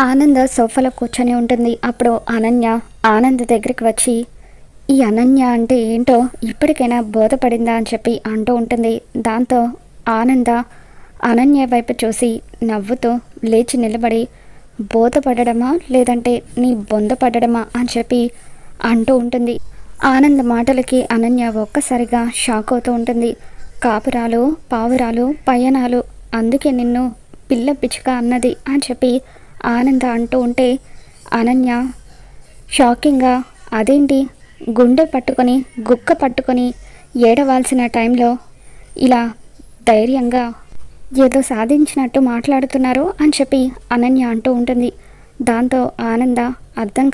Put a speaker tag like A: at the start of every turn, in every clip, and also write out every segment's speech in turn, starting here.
A: ఆనంద సోఫాలో కూర్చొని ఉంటుంది. అప్పుడు అనన్య ఆనంద్ దగ్గరికి వచ్చి, ఈ అనన్య అంటే ఏంటో ఇప్పటికైనా బోధపడిందా అని చెప్పి అంటూ ఉంటుంది. దాంతో ఆనంద అనన్య వైపు చూసి నవ్వుతూ లేచి నిలబడి, బోధపడడమా లేదంటే నీ బొందపడడమా అని చెప్పి అంటూ ఉంటుంది. ఆనంద్ మాటలకి అనన్య ఒక్కసారిగా షాక్ అవుతూ ఉంటుంది. కాపురాలు పావురాలు పయనాలు, అందుకే నిన్ను పిల్ల పిచ్చుక అన్నది అని చెప్పి ఆనంద అంటూ ఉంటే అనన్య షాకింగ్గా, అదేంటి గుండె పట్టుకొని గుక్క పట్టుకొని ఏడవాల్సిన టైంలో ఇలా ధైర్యంగా ఏదో సాధించినట్టు మాట్లాడుతున్నారు అని చెప్పి అనన్య అంటూ ఉంటుంది. దాంతో ఆనంద, అర్థం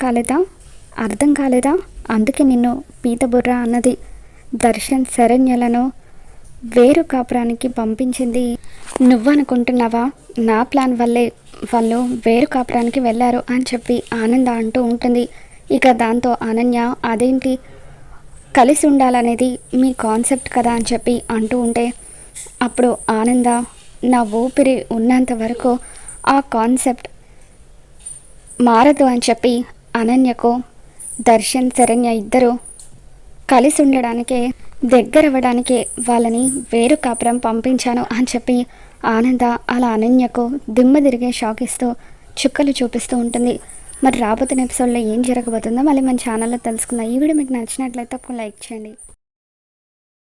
A: కాలేదా అందుకే నిన్ను పీతబుర్ర అన్నది. దర్శన్ శరణ్యలను వేరు కాపురానికి పంపించింది నువ్వనుకుంటున్నావా? నా ప్లాన్ వల్లే వాళ్ళు వేరు కాపురానికి వెళ్ళారు అని చెప్పి ఆనంద అంటూ ఉంటుంది. ఇక దాంతో అనన్య, అదేంటి కలిసి ఉండాలనేది మీ కాన్సెప్ట్ కదా అని చెప్పి అంటూ ఉంటే అప్పుడు ఆనంద, నా ఊపిరి ఉన్నంత వరకు ఆ కాన్సెప్ట్ మారదు అని చెప్పి అనన్యకు దర్శన్ శరణ్య ఇద్దరు కలిసి ఉండడానికే దగ్గరవ్వడానికే వాళ్ళని వేరు కాపురం పంపించాను అని చెప్పి ఆనంద అలా అనన్యకు దిమ్మ తిరిగే షాక్ ఇస్తూ చుక్కలు చూపిస్తూ ఉంటుంది. మరి రాబోతున్న ఎపిసోడ్లో ఏం జరగబోతుందో మళ్ళీ మన ఛానల్లో తెలుసుకుందాం. ఈ వీడియో మీకు నచ్చినట్లయితే తప్పకుండా లైక్ చేయండి.